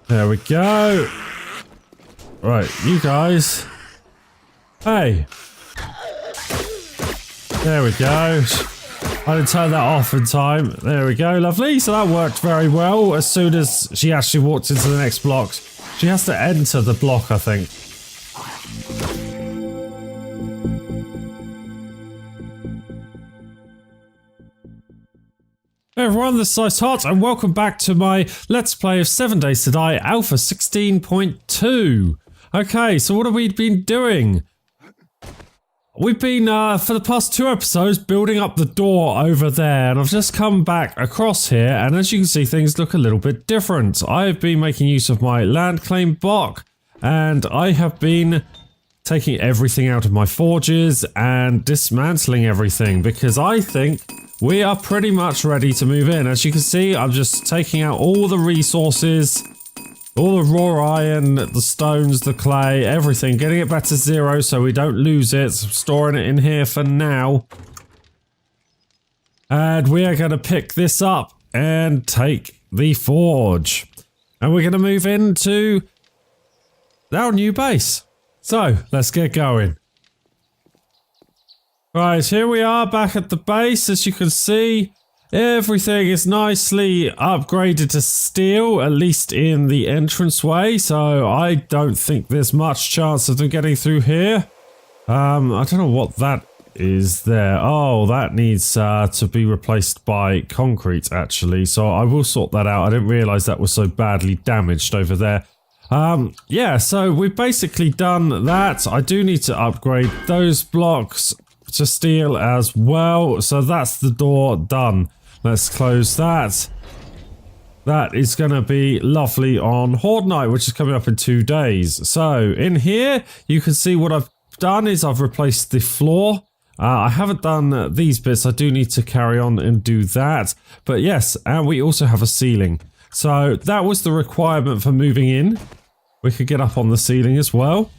There we go. Right, you guys. Hey. There we go. I didn't turn that off in time. There we go, lovely. So that worked very well. As soon as she actually walked into the next block, she has to enter the block, I think. Hey everyone, this is icehot, and welcome back to my Let's Play of 7 Days to Die Alpha 16.2. Okay, so what have we been doing? We've been, for the past 2 episodes, building up the door over there, and I've just come back across here, and as you can see, things look a little bit different. I have been making use of my land claim block, and I have been taking everything out of my forges and dismantling everything, because I think we are pretty much ready to move in. As you can see, I'm just taking out all the resources, all the raw iron, the stones, the clay, everything, getting it back to 0 so we don't lose it, storing it in here for now. And we are going to pick this up and take the forge. And we're going to move into our new base. So, let's get going. Right, here we are back at the base. As you can see, everything is nicely upgraded to steel, at least in the entranceway, so I don't think there's much chance of them getting through here. I don't know what that is there. Oh, that needs to be replaced by concrete, actually, so I will sort that out. I didn't realise that was so badly damaged over there. Yeah, so we've basically done that. I do need to upgrade those blocks to steel as well, so that's the door done. Let's close that. That is going to be lovely on Horde Night, which is coming up in 2 days. So in here you can see what I've done is I've replaced the floor. I haven't done these bits. I do need to carry on and do that, but yes, and we also have a ceiling. So that was the requirement for moving in. We could get up on the ceiling as well.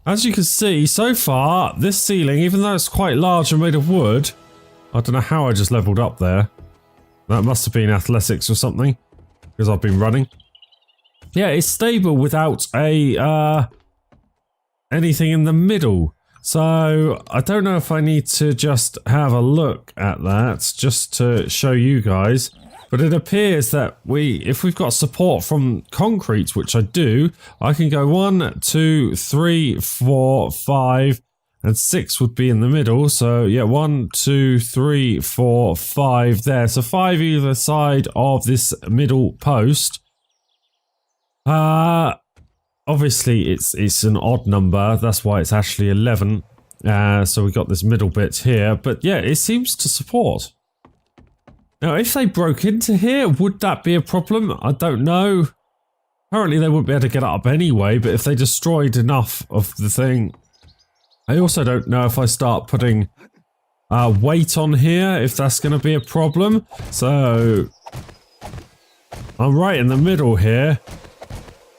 As you can see, so far, this ceiling, even though it's quite large and made of wood, I don't know how I just leveled up there. That must have been athletics or something, because I've been running. Yeah, it's stable without a, anything in the middle. So, I don't know if I need to just have a look at that, just to show you guys. But it appears that if we've got support from concrete, which I do, I can go 1, 2, 3, 4, 5, and 6 would be in the middle. So yeah, 1, 2, 3, 4, 5 there. So 5 either side of this middle post. Obviously it's an odd number. That's why it's actually 11. So we got this middle bit here. But yeah, it seems to support. Now, if they broke into here, would that be a problem? I don't know. Apparently, they wouldn't be able to get up anyway, but if they destroyed enough of the thing... I also don't know if I start putting weight on here, if that's going to be a problem. So, I'm right in the middle here.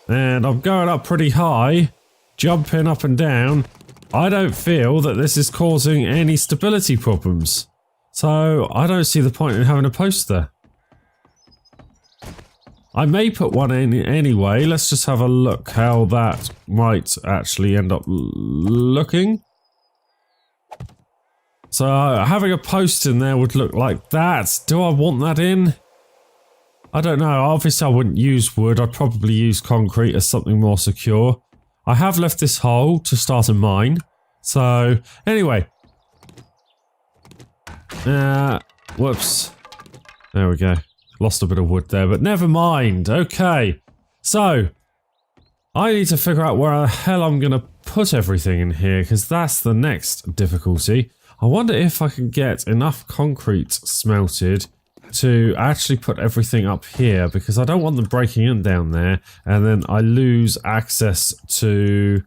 And I'm going up pretty high, jumping up and down. I don't feel that this is causing any stability problems. So, I don't see the point in having a post there. I may put one in anyway. Let's just have a look how that might actually end up looking. So, having a post in there would look like that. Do I want that in? I don't know. Obviously, I wouldn't use wood. I'd probably use concrete as something more secure. I have left this hole to start a mine. So, anyway. Whoops. There we go. Lost a bit of wood there, but never mind. Okay. So, I need to figure out where the hell I'm going to put everything in here, because that's the next difficulty. I wonder if I can get enough concrete smelted to actually put everything up here, because I don't want them breaking in down there, and then I lose access to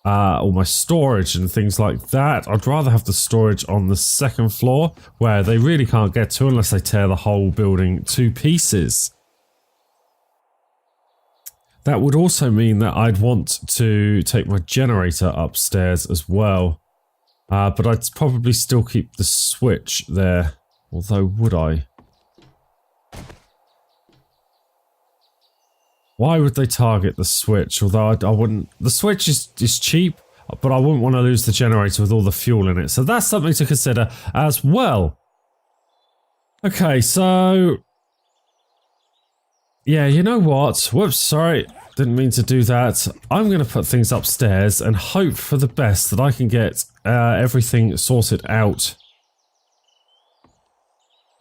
all my storage and things like that. I'd rather have the storage on the 2nd floor, where they really can't get to unless they tear the whole building to pieces. That would also mean that I'd want to take my generator upstairs as well. But I'd probably still keep the switch there. Although, would I? Why would they target the switch? Although I wouldn't... The switch is cheap, but I wouldn't want to lose the generator with all the fuel in it. So that's something to consider as well. Okay, so... Yeah, you know what? Whoops, sorry. Didn't mean to do that. I'm going to put things upstairs and hope for the best that I can get everything sorted out.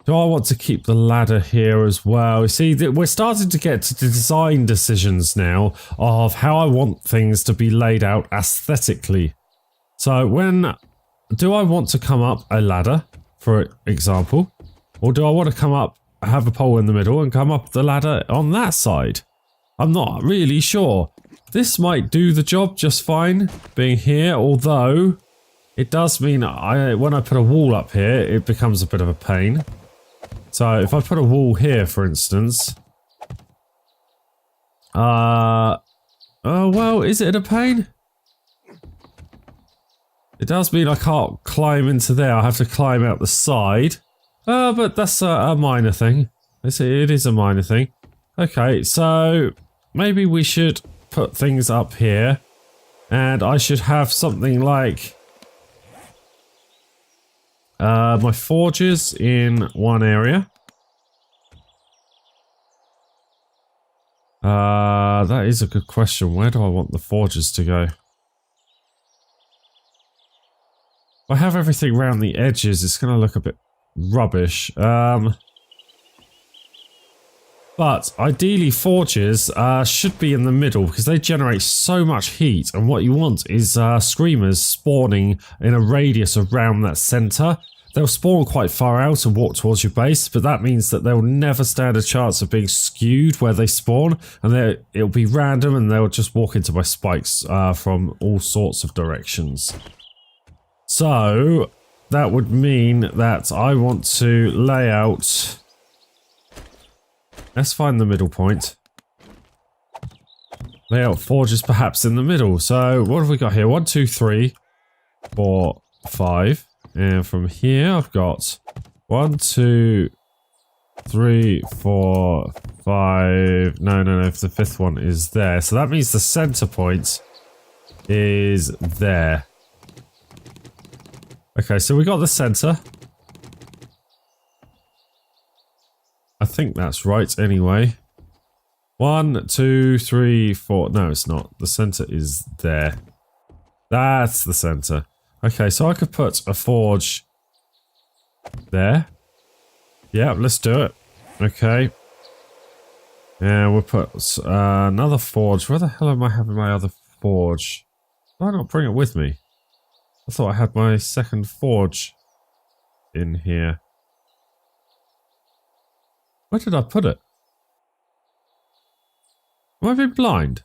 Do I want to keep the ladder here as well? You see, we're starting to get to design decisions now of how I want things to be laid out aesthetically. So do I want to come up a ladder, for example? Or do I want to come up, have a pole in the middle and come up the ladder on that side? I'm not really sure. This might do the job just fine, being here, although it does mean when I put a wall up here, it becomes a bit of a pain. So if I put a wall here, for instance, oh well, is it a pain? It does mean I can't climb into there. I have to climb out the side. But that's a minor thing. It is a minor thing. Okay, so maybe we should put things up here, and I should have something like my forges in one area. That is a good question. Where do I want the forges to go? If I have everything around the edges, it's going to look a bit rubbish. But ideally forges should be in the middle because they generate so much heat, and what you want is screamers spawning in a radius around that center. They'll spawn quite far out and walk towards your base, but that means that they'll never stand a chance of being skewed where they spawn, and it'll be random and they'll just walk into my spikes from all sorts of directions. So that would mean that I want to lay out... Let's find the middle point. Lay out forges perhaps in the middle. So what have we got here? 1, 2, 3, 4, 5. And from here I've got 1, 2, 3, 4, 5. No, the fifth one is there. So that means the center point is there. Okay, so we got the center. I think that's right anyway. 1, 2, 3, 4. No, it's not. The center is there. That's the center. Okay, so I could put a forge there. Yeah, let's do it. Okay. And we'll put another forge. Where the hell am I having my other forge? Why not bring it with me? I thought I had my second forge in here. Where did I put it? Am I being blind?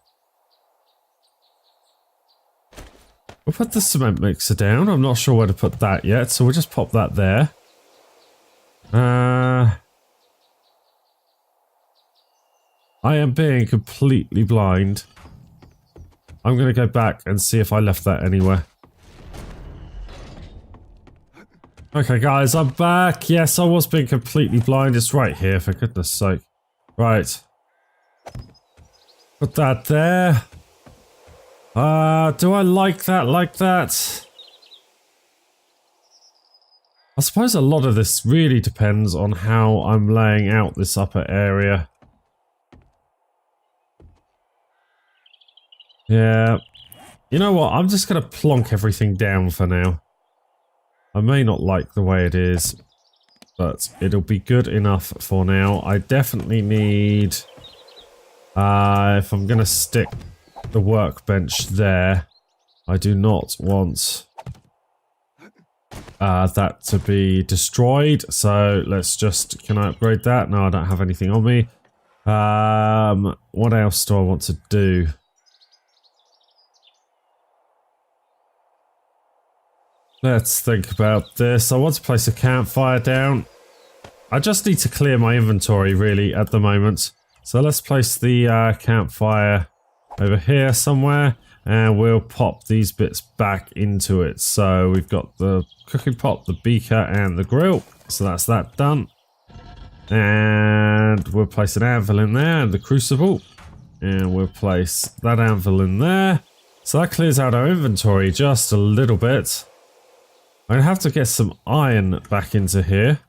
We'll put the cement mixer down. I'm not sure where to put that yet, so we'll just pop that there. I am being completely blind. I'm going to go back and see if I left that anywhere. Okay guys, I'm back. Yes, I was being completely blind. It's right here, for goodness sake. Right. Put that there. Do I like that? I suppose a lot of this really depends on how I'm laying out this upper area. Yeah. You know what? I'm just going to plonk everything down for now. I may not like the way it is, but it'll be good enough for now. I definitely need... if I'm going to stick the workbench there, I do not want that to be destroyed. So let's just... Can I upgrade that? No, I don't have anything on me. What else do I want to do? Let's think about this. I want to place a campfire down. I just need to clear my inventory really at the moment. So let's place the campfire over here somewhere, and we'll pop these bits back into it. So we've got the cooking pot, the beaker, and the grill. So that's that done. And we'll place an anvil in there and the crucible. And we'll place that anvil in there. So that clears out our inventory just a little bit. I'm going to have to get some iron back into here.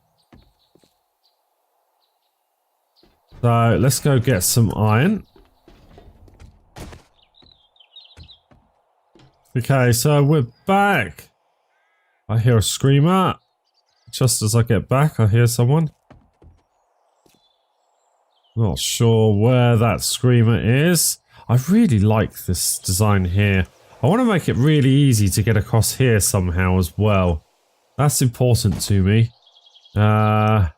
So let's go get some iron. Okay, so we're back. I hear a screamer. Just as I get back, I hear someone. Not sure where that screamer is. I really like this design here. I want to make it really easy to get across here somehow as well. That's important to me. Because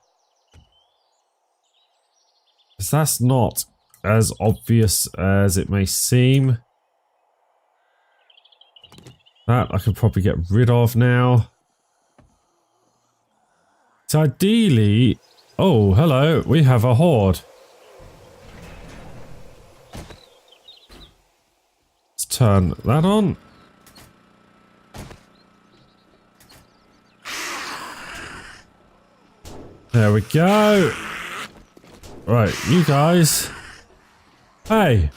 that's not as obvious as it may seem. That I could probably get rid of now. So ideally... Oh, hello. We have a horde. Let's turn that on. There we go. Right, you guys. Hey.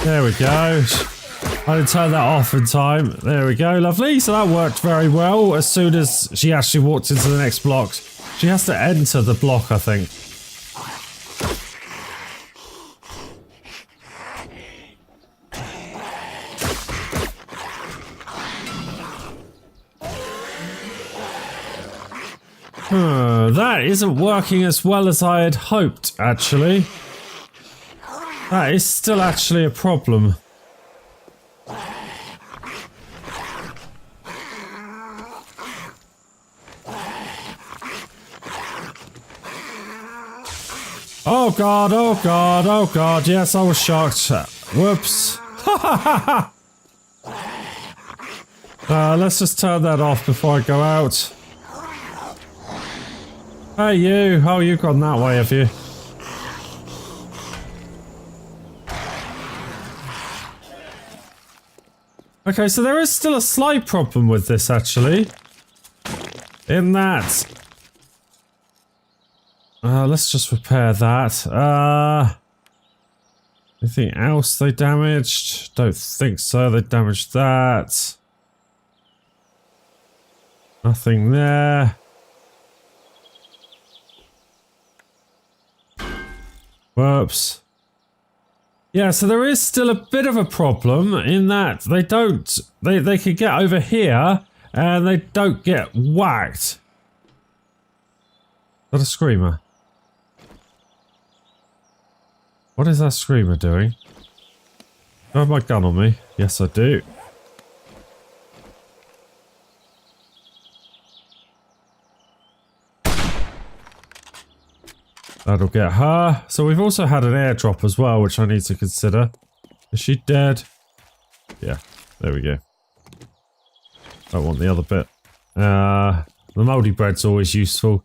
There we go. I didn't turn that off in time. There we go, lovely. So that worked very well. As soon as she actually walked into the next block, she has to enter the block, I think. That isn't working as well as I had hoped, actually. That is still actually a problem. Oh god, oh god, oh god, yes, I was shocked. Whoops. Let's just turn that off before I go out. Hey you, oh you've gone that way, have you? Okay, so there is still a slight problem with this actually. In that... let's just repair that. Anything else they damaged? Don't think so, they damaged that. Nothing there. Whoops. Yeah, so there is still a bit of a problem in that they don't... They can get over here and they don't get whacked. Is that a screamer? What is that screamer doing? Do I have my gun on me? Yes, I do. That'll get her. So we've also had an airdrop as well, which I need to consider. Is she dead? Yeah, there we go. Don't want the other bit. The mouldy bread's always useful.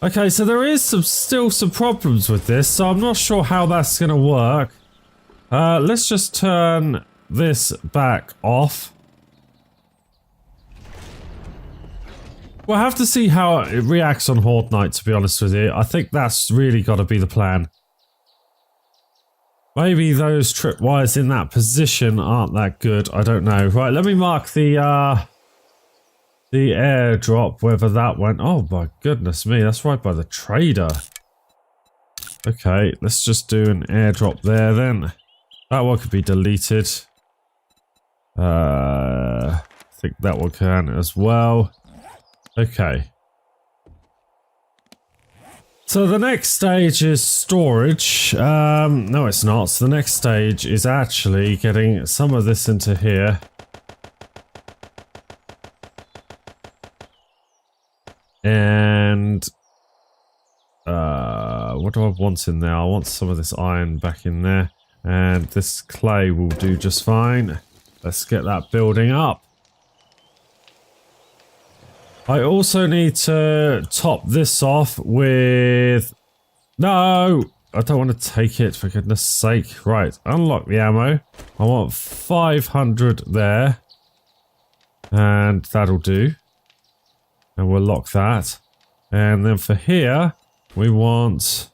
Okay, so there is still some problems with this, so I'm not sure how that's going to work. Let's just turn this back off. We'll have to see how it reacts on Horde Night, to be honest with you. I think that's really got to be the plan. Maybe those tripwires in that position aren't that good. I don't know. Right, let me mark the airdrop, whether that went... Oh my goodness me, that's right by the trader. Okay, let's just do an airdrop there then. That one could be deleted. I think that one can as well. Okay. So the next stage is storage. No, it's not. So the next stage is actually getting some of this into here. And what do I want in there? I want some of this iron back in there. And this clay will do just fine. Let's get that building up. I also need to top this off with... No! I don't want to take it, for goodness sake. Right, unlock the ammo. I want 500 there. And that'll do. And we'll lock that. And then for here, we want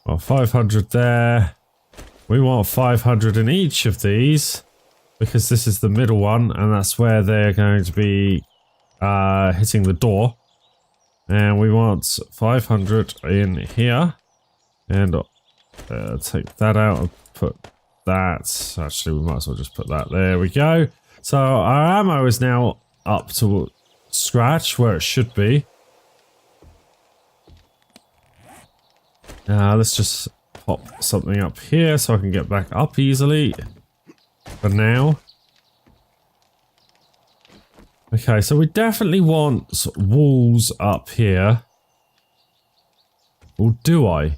Well, 500 there. We want 500 in each of these because this is the middle one and that's where they're going to be hitting the door. And we want 500 in here. And take that out and put that. Actually, we might as well just put that. There we go. So our ammo is now up to scratch where it should be. Let's just pop something up here so I can get back up easily for now. Okay, so we definitely want walls up here. Or do I?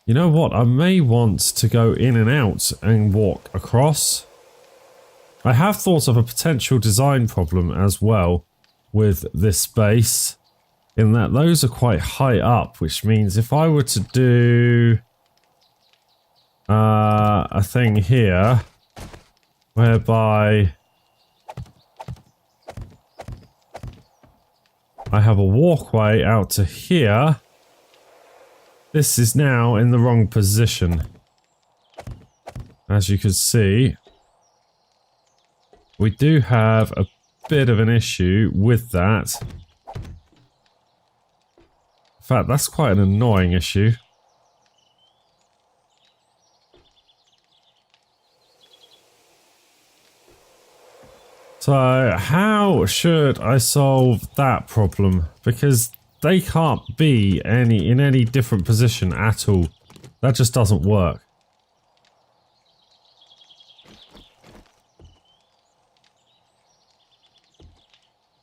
You know what? I may want to go in and out and walk across. I have thought of a potential design problem as well with this space. In that those are quite high up, which means if I were to do a thing here whereby I have a walkway out to here, this is now in the wrong position. As you can see, we do have a bit of an issue with that. In fact, that's quite an annoying issue. So, how should I solve that problem? Because they can't be in any different position at all. That just doesn't work.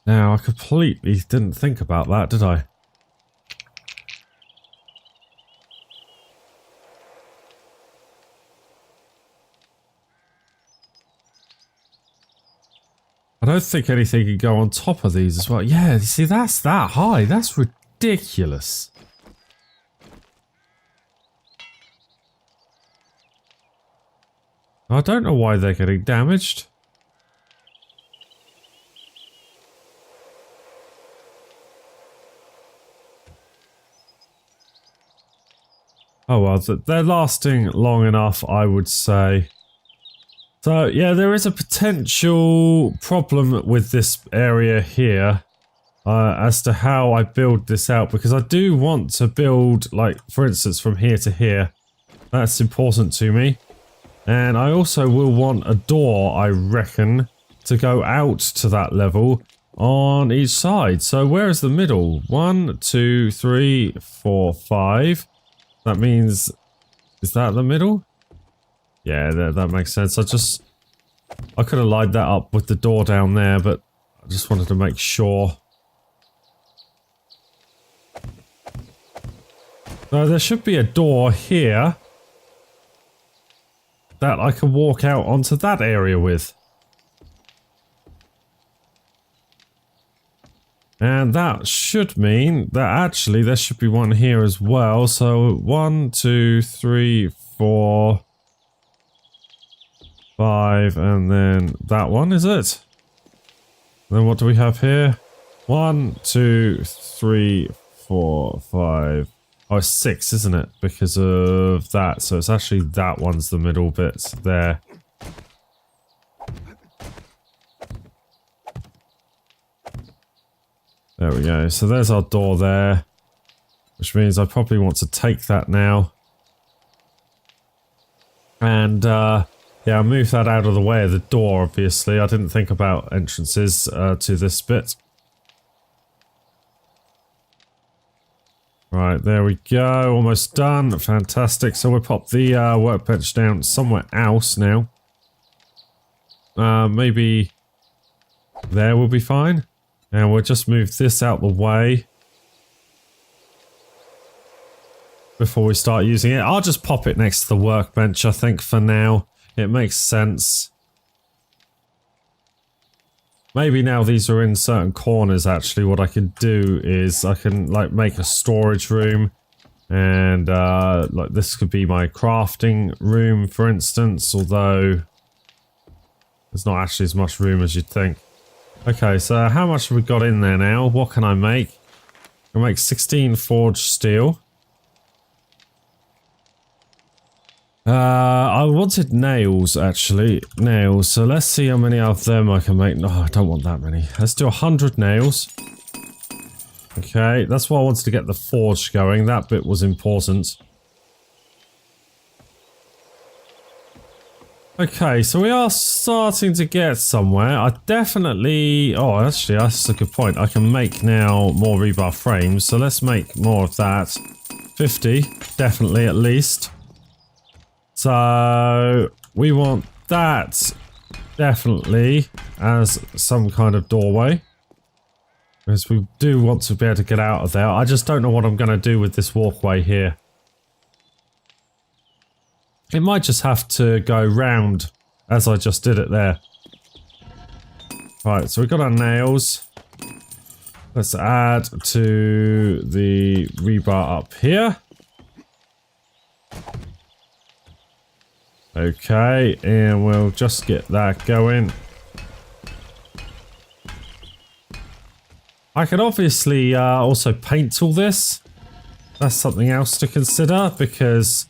Now, I completely didn't think about that, did I? I don't think anything can go on top of these as well. Yeah, you see, that's that high. That's ridiculous. I don't know why they're getting damaged. Oh well, they're lasting long enough, I would say. So, yeah, there is a potential problem with this area here as to how I build this out, because I do want to build, like, for instance, from here to here. That's important to me. And I also will want a door, I reckon, to go out to that level on each side. So, where is the middle? 1, 2, 3, 4, 5. That means... is that the middle? Yeah, that makes sense. I could have lined that up with the door down there, but I just wanted to make sure. So there should be a door here that I can walk out onto that area with. And that should mean that actually there should be one here as well. So 1, 2, 3, 4... 5, and then that one, is it? Then what do we have here? 1, 2, 3, 4, 5. Oh, it's 6, isn't it? Because of that. So it's actually that one's the middle bit there. There we go. So there's our door there. Which means I probably want to take that now. And, yeah, I'll move that out of the way of the door, obviously. I didn't think about entrances to this bit. Right, there we go. Almost done. Fantastic. So we'll pop the workbench down somewhere else now. Maybe there will be fine. And we'll just move this out the way before we start using it. I'll just pop it next to the workbench, I think, for now. It makes sense. Maybe now these are in certain corners, actually, what I can do is I can, like, make a storage room. And, like, this could be my crafting room, for instance, although there's not actually as much room as you'd think. Okay, so how much have we got in there now? What can I make? I can make 16 forged steel. I wanted nails, actually. Nails. So let's see how many of them I can make. No, I don't want that many. Let's do 100 nails. Okay, that's why I wanted to get the forge going. That bit was important. Okay, so we are starting to get somewhere. I definitely... Oh, actually, that's a good point. I can make now more rebar frames. So let's make more of that. 50, definitely at least. So we want that definitely as some kind of doorway. Because we do want to be able to get out of there. I just don't know what I'm going to do with this walkway here. It might just have to go round as I just did it there. Right, so we've got our nails. Let's add to the rebar up here. Okay, and we'll just get that going. I could obviously also paint all this. That's something else to consider because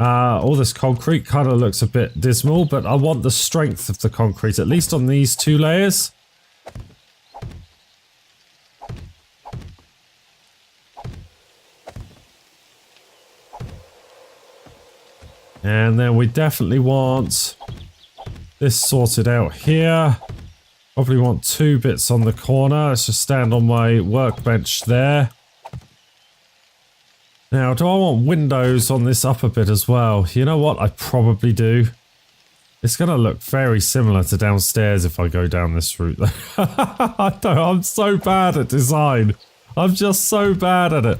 all this concrete kind of looks a bit dismal, but I want the strength of the concrete, at least on these 2 layers. And then we definitely want this sorted out here. Probably want 2 bits on the corner. Let's just stand on my workbench there. Now, do I want windows on this upper bit as well? You know what? I probably do. It's going to look very similar to downstairs if I go down this route. I'm so bad at design. I'm just so bad at it.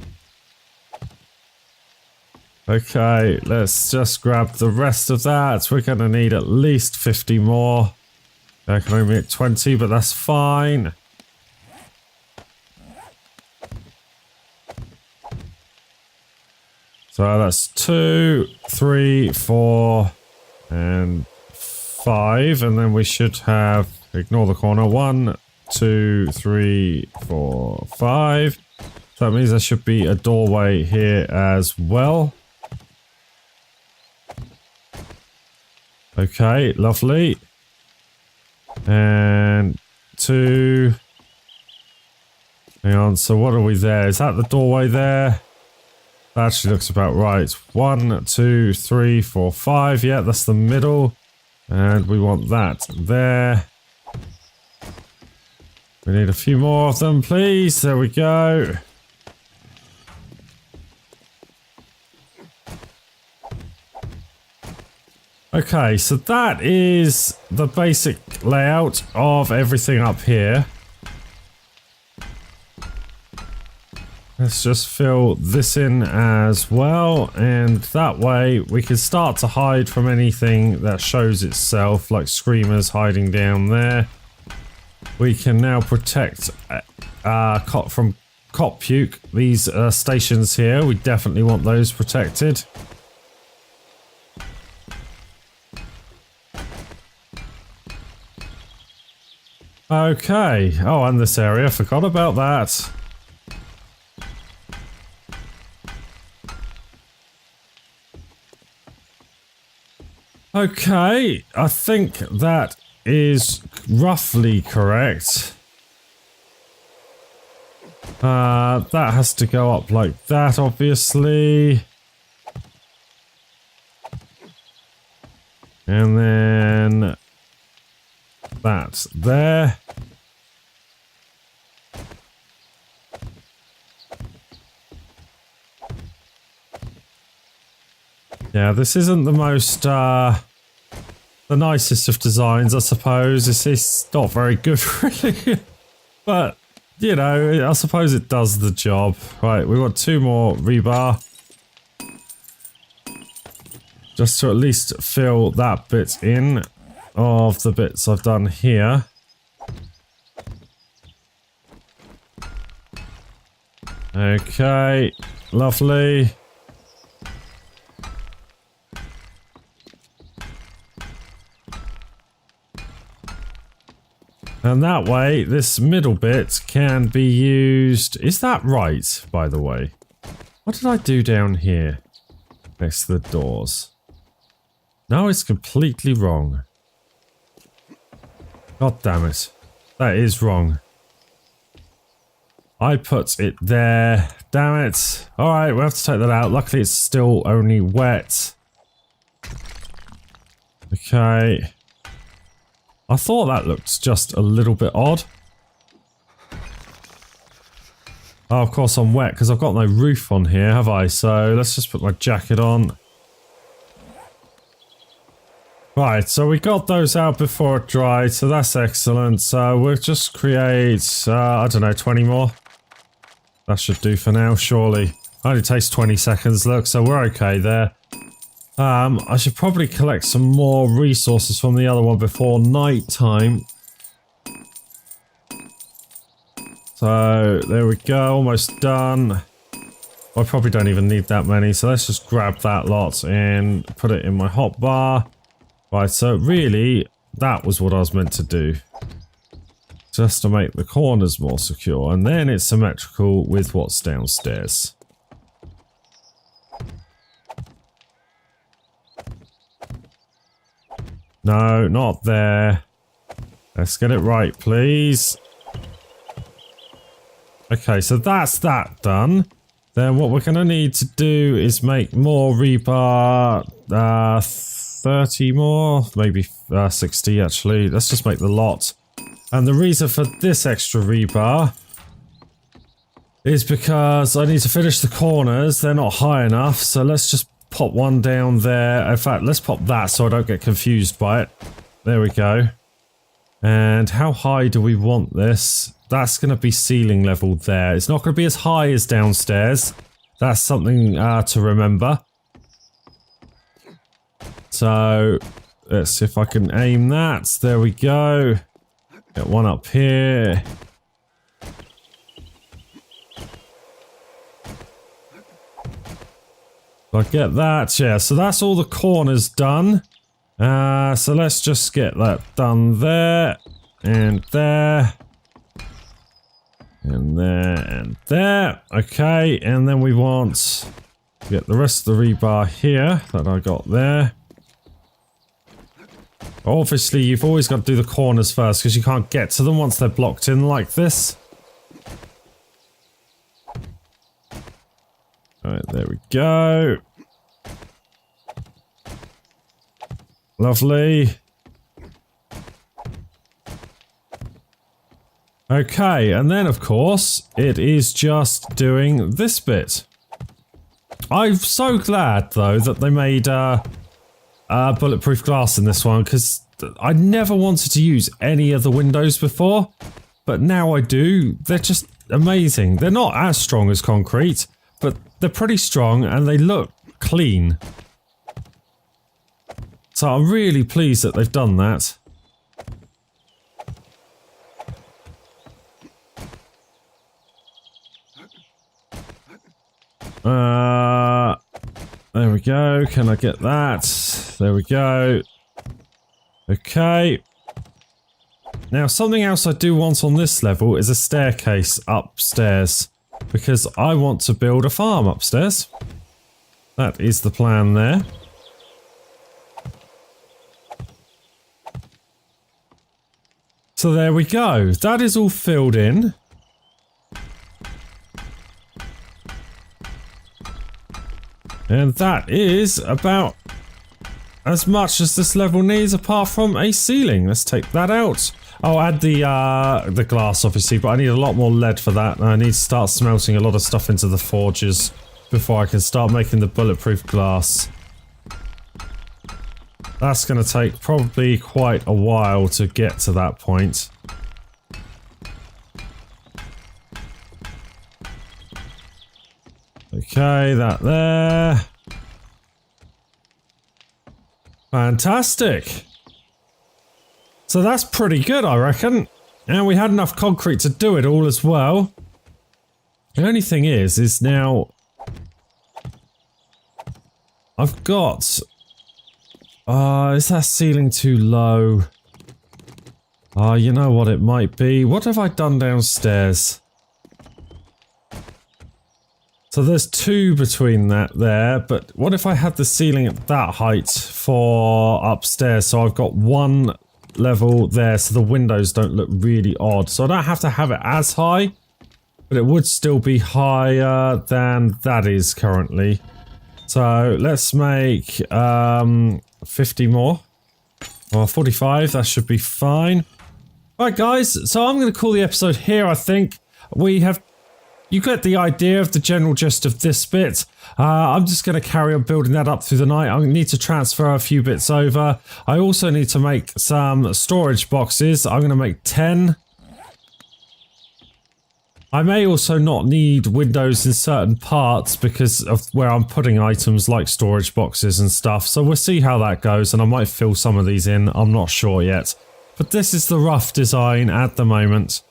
Okay, let's just grab the rest of that. We're going to need at least 50 more. I can only make 20, but that's fine. So that's 2, 3, 4, and 5. And then we should have, ignore the corner, 1, 2, 3, 4, 5. So that means there should be a doorway here as well. Okay, lovely. And 2. Hang on, so what are we there? Is that the doorway there? That actually looks about right. 1, 2, 3, 4, 5. Yeah, that's the middle. And we want that there. We need a few more of them, please. There we go. Okay, so that is the basic layout of everything up here. Let's just fill this in as well, and that way we can start to hide from anything that shows itself, like screamers hiding down there. We can now protect from cop puke. These stations here, we definitely want those protected. Okay. Oh, and this area. Forgot about that. Okay. I think that is roughly correct. That has to go up like that, obviously. And then that's there. Yeah, this isn't the most, the nicest of designs, I suppose. It's not very good, really. But, you know, I suppose it does the job. Right, we want 2 more rebar. Just to at least fill that bit in of the bits I've done here. Okay, lovely. And that way, this middle bit can be used... Is that right, by the way? What did I do down here? Next to the doors. No, it's completely wrong. God damn it. That is wrong. I put it there. Damn it. Alright, we'll have to take that out. Luckily, it's still only wet. Okay. I thought that looked just a little bit odd. Oh, of course I'm wet because I've got no roof on here, have I? So let's just put my jacket on. Right, so we got those out before it dried, so that's excellent. So we'll just create, I don't know, 20 more. That should do for now, surely. Only takes 20 seconds, look, so we're okay there. I should probably collect some more resources from the other one before night time. So, there we go, almost done. I probably don't even need that many, so let's just grab that lot and put it in my hotbar. Right, so really, that was what I was meant to do. Just to make the corners more secure, and then it's symmetrical with what's downstairs. No, not there. Let's get it right, please. Okay, so that's that done. Then what we're going to need to do is make more rebar. 30 more, maybe 60 actually. Let's just make the lot. And the reason for this extra rebar is because I need to finish the corners. They're not high enough, so let's just pop one down there. In fact, let's pop that so I don't get confused by it. There we go. And how high do we want this? That's going to be ceiling level there. It's not going to be as high as downstairs. That's something to remember. So, let's see if I can aim that. There we go. Get one up here. I get that, yeah, so that's all the corners done. So let's just get that done there, and there, and there, and there. Okay, and then we want to get the rest of the rebar here that I got there. Obviously, you've always got to do the corners first because you can't get to them once they're blocked in like this. Alright, there we go. Lovely. Okay, and then of course, it is just doing this bit. I'm so glad though that they made bulletproof glass in this one because I never wanted to use any of the windows before, but now I do. They're just amazing. They're not as strong as concrete, but they're pretty strong and they look clean. So I'm really pleased that they've done that. There we go. Can I get that? There we go. Okay. Now something else I do want on this level is a staircase upstairs. Because I want to build a farm upstairs. That is the plan there. So there we go. That is all filled in. And that is about as much as this level needs apart from a ceiling. Let's take that out. I'll add the glass obviously, but I need a lot more lead for that. And I need to start smelting a lot of stuff into the forges before I can start making the bulletproof glass. That's going to take probably quite a while to get to that point. Okay, that there. Fantastic. So that's pretty good, I reckon. And we had enough concrete to do it all as well. The only thing is now I've got... is that ceiling too low? You know what it might be. What have I done downstairs? So there's 2 between that there, but what if I had the ceiling at that height for upstairs? So I've got 1 level there so the windows don't look really odd. So I don't have to have it as high, but it would still be higher than that is currently. So let's make 50 more. Or 45, that should be fine. Alright guys, so I'm going to call the episode here, I think. You get the idea of the general gist of this bit. I'm just going to carry on building that up through the night. I need to transfer a few bits over. I also need to make some storage boxes. I'm going to make 10. I may also not need windows in certain parts because of where I'm putting items like storage boxes and stuff. So we'll see how that goes, and I might fill some of these in. I'm not sure yet. But this is the rough design at the moment.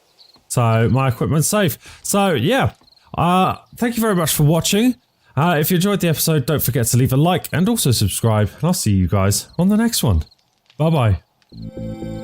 So my equipment's safe. So yeah, thank you very much for watching. If you enjoyed the episode, don't forget to leave a like and also subscribe. And I'll see you guys on the next one. Bye bye.